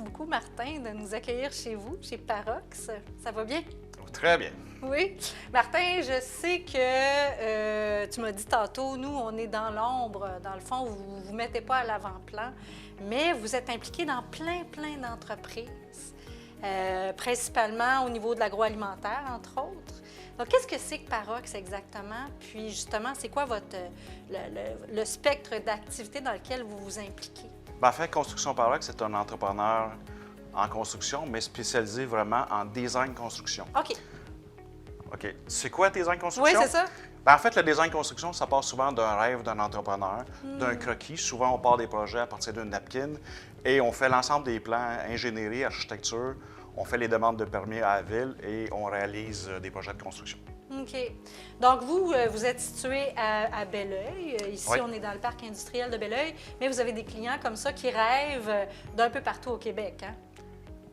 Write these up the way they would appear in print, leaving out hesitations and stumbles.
beaucoup, Martin, de nous accueillir chez vous, chez Parox. Ça va bien? Très bien. Oui. Martin, je sais que tu m'as dit tantôt, nous, on est dans l'ombre. Dans le fond, vous ne vous mettez pas à l'avant-plan, mais vous êtes impliqué dans plein d'entreprises, principalement au niveau de l'agroalimentaire, entre autres. Donc, qu'est-ce que c'est que Parox exactement? Puis, justement, c'est quoi le spectre d'activité dans lequel vous vous impliquez? En fait, Construction Parox, c'est un entrepreneur en construction, mais spécialisé vraiment en design construction. OK. OK. C'est quoi design construction? Oui, c'est ça. En fait, le design construction, ça part souvent d'un rêve d'un entrepreneur, d'un croquis. Souvent, on part des projets à partir d'une napkin et on fait l'ensemble des plans ingénierie, architecture. On fait les demandes de permis à la ville et on réalise des projets de construction. OK. Donc, vous êtes situé à Belleuil. Ici, Oui. on est dans le parc industriel de Belleuil, mais vous avez des clients comme ça qui rêvent d'un peu partout au Québec, hein?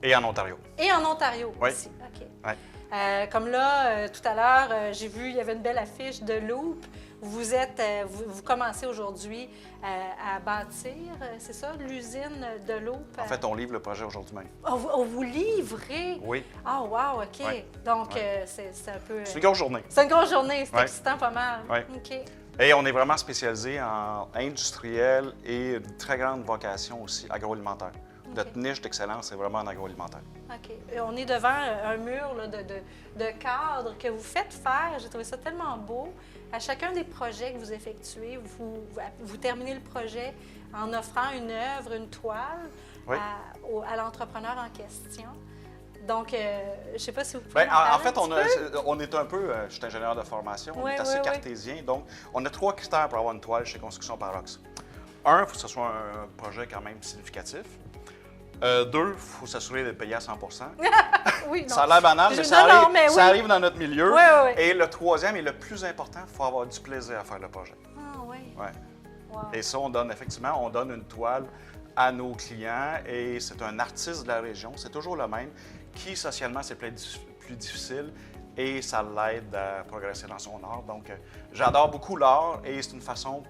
Et en Ontario. Et en Ontario Oui. aussi. OK. Oui. Comme là, tout à l'heure, j'ai vu, il y avait une belle affiche de Loop. Vous commencez aujourd'hui à bâtir, c'est ça, l'usine de Loop? En fait, on livre le projet aujourd'hui même. On vous livrez? Oui. Ah, wow, OK. Oui. Donc, Oui. c'est un peu... C'est une grosse journée. C'est une grosse journée, c'est Oui. excitant pas mal. Oui. OK. Et on est vraiment spécialisé en industriel et une très grande vocation aussi agroalimentaire. OK. Notre niche d'excellence, c'est vraiment en agroalimentaire. OK. Et on est devant un mur là, de cadres que vous faites faire. J'ai trouvé ça tellement beau. À chacun des projets que vous effectuez, vous terminez le projet en offrant une œuvre, une toile Oui. à l'entrepreneur en question. Donc, je ne sais pas si vous pouvez Bien, en en parler fait, un petit peu. on est un peu, je suis ingénieur de formation, on Oui, est assez oui, oui. cartésien, donc on a 3 critères pour avoir une toile chez Construction Parox. 1, il faut que ce soit un projet quand même significatif. 2, il faut s'assurer d'être payé à 100 Oui, non. Ça a l'air banal, mais Non, ça, non, arrive, mais ça oui. arrive dans notre milieu. Oui, oui, oui. Et le 3e et le plus important, il faut avoir du plaisir à faire le projet. Ah, oui. Ouais. Wow. Et ça, on donne une toile à nos clients et c'est un artiste de la région, c'est toujours le même, qui socialement c'est plus difficile et ça l'aide à progresser dans son art. Donc, j'adore beaucoup l'art et c'est une façon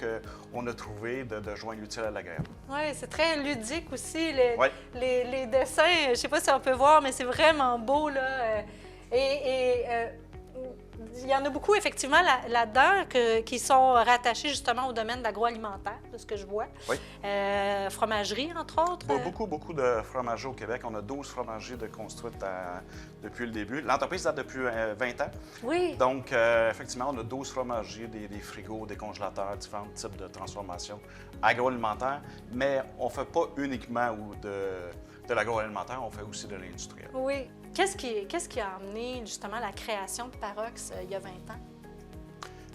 qu'on a trouvé de joindre l'utile à l'agréable. Oui, c'est très ludique aussi. Oui. Les dessins, je ne sais pas si on peut voir, mais c'est vraiment beau, là. Il y en a beaucoup, effectivement, là-dedans qui sont rattachés justement au domaine de l'agroalimentaire, de ce que je vois. Oui. Fromagerie, entre autres. Beaucoup de fromageries au Québec. On a 12 fromageries de construites depuis le début. L'entreprise date depuis 20 ans. Oui. Donc, effectivement, on a 12 fromageries, des frigos, des congélateurs, différents types de transformation agroalimentaire. Mais on ne fait pas uniquement de l'agroalimentaire, on fait aussi de l'industriel. Oui. Qu'est-ce qui a amené justement la création de Parox il y a 20 ans?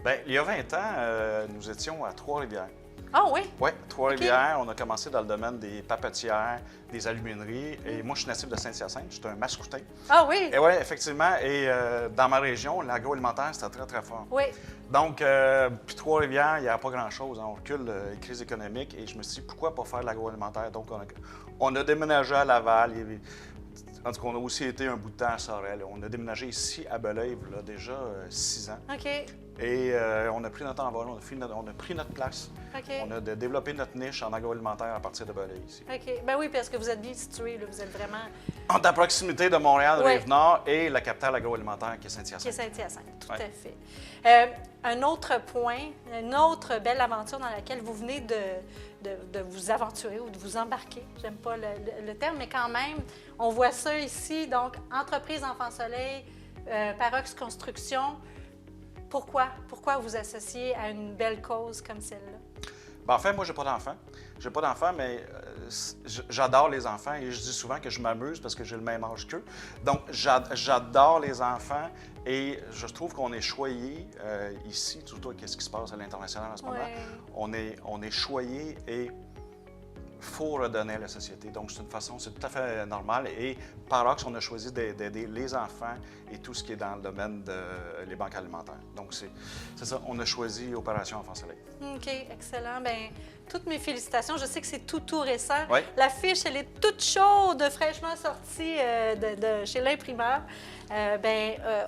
Bien, il y a 20 ans, nous étions à Trois-Rivières. Ah oui? Oui, Trois-Rivières. On a commencé dans le domaine des papetières, des alumineries. Et moi, je suis natif de Saint-Hyacinthe, je suis un mascoutin. Ah oui? Et oui, effectivement. Et dans ma région, l'agroalimentaire, c'était très, très fort. Oui. Donc, puis Trois-Rivières, il n'y a pas grand-chose. On recule les crises économiques. Et je me suis dit, pourquoi pas faire de l'agroalimentaire? Donc, on a déménagé à Laval. En tout cas, on a aussi été un bout de temps à Sorel. On a déménagé ici à Belleuil, il y a déjà 6 ans. OK. Et on a pris notre envol, on a pris notre place. OK. On a développé notre niche en agroalimentaire à partir de Belleuil ici. OK. Ben oui, parce que vous êtes bien situé, là. Vous êtes vraiment... Entre la proximité de Montréal, Oui. Rive-Nord et la capitale agroalimentaire qui est Qui est Saint-Hyacinthe. Saint-Hyacinthe, tout Ouais. à fait. Un autre point, une autre belle aventure dans laquelle vous venez de vous aventurer ou de vous embarquer, j'aime pas le terme, mais quand même, on voit ça ici, donc entreprise Enfant Soleil, Parox Construction. Pourquoi? Pourquoi vous associer à une belle cause comme celle-là? Ben, en fait, moi, j'ai pas d'enfant. J'ai pas d'enfant, mais j'adore les enfants et je dis souvent que je m'amuse parce que j'ai le même âge qu'eux. Donc, j'adore les enfants et je trouve qu'on est choyé ici, surtout avec ce qui se passe à l'international en ce moment. Ouais. On est choyé et il faut redonner à la société. Donc, c'est une façon, c'est tout à fait normal. Et Parox, on a choisi d'aider les enfants et tout ce qui est dans le domaine des banques alimentaires. Donc, c'est ça, on a choisi Opération Enfant Soleil. OK, excellent. Bien, toutes mes félicitations. Je sais que c'est tout récent. Oui. L'affiche, elle est toute chaude, fraîchement sortie chez l'imprimeur.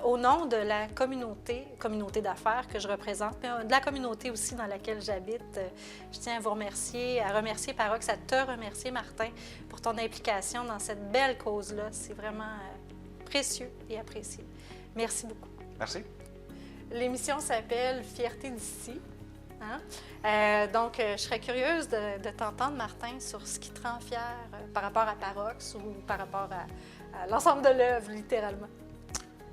Au nom de la communauté d'affaires que je représente, mais de la communauté aussi dans laquelle j'habite, je tiens à vous remercier, à remercier Parox, à te remercier, Martin, pour ton implication dans cette belle cause-là. C'est vraiment précieux et apprécié. Merci beaucoup. Merci. L'émission s'appelle Fierté d'ici. Hein? Je serais curieuse de t'entendre, Martin, sur ce qui te rend fier par rapport à Parox ou par rapport à l'ensemble de l'œuvre, littéralement.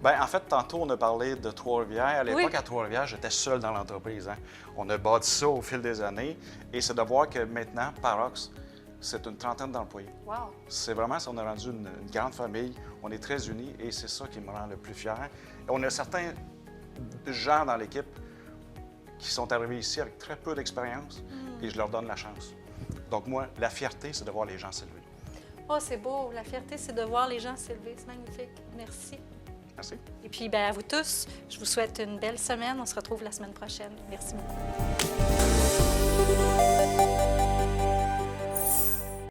Bien, en fait, tantôt, on a parlé de Trois-Rivières. À l'époque, Oui. à Trois-Rivières, j'étais seul dans l'entreprise. Hein. On a bâti ça au fil des années. Et c'est de voir que maintenant, Parox, c'est une trentaine d'employés. Wow! C'est vraiment, on a rendu une grande famille. On est très unis et c'est ça qui me rend le plus fier. Et on a certains gens dans l'équipe qui sont arrivés ici avec très peu d'expérience et je leur donne la chance. Donc moi, la fierté, c'est de voir les gens s'élever. Oh, c'est beau! La fierté, c'est de voir les gens s'élever. C'est magnifique. Merci. Merci. Et puis, à vous tous, je vous souhaite une belle semaine. On se retrouve la semaine prochaine. Merci beaucoup.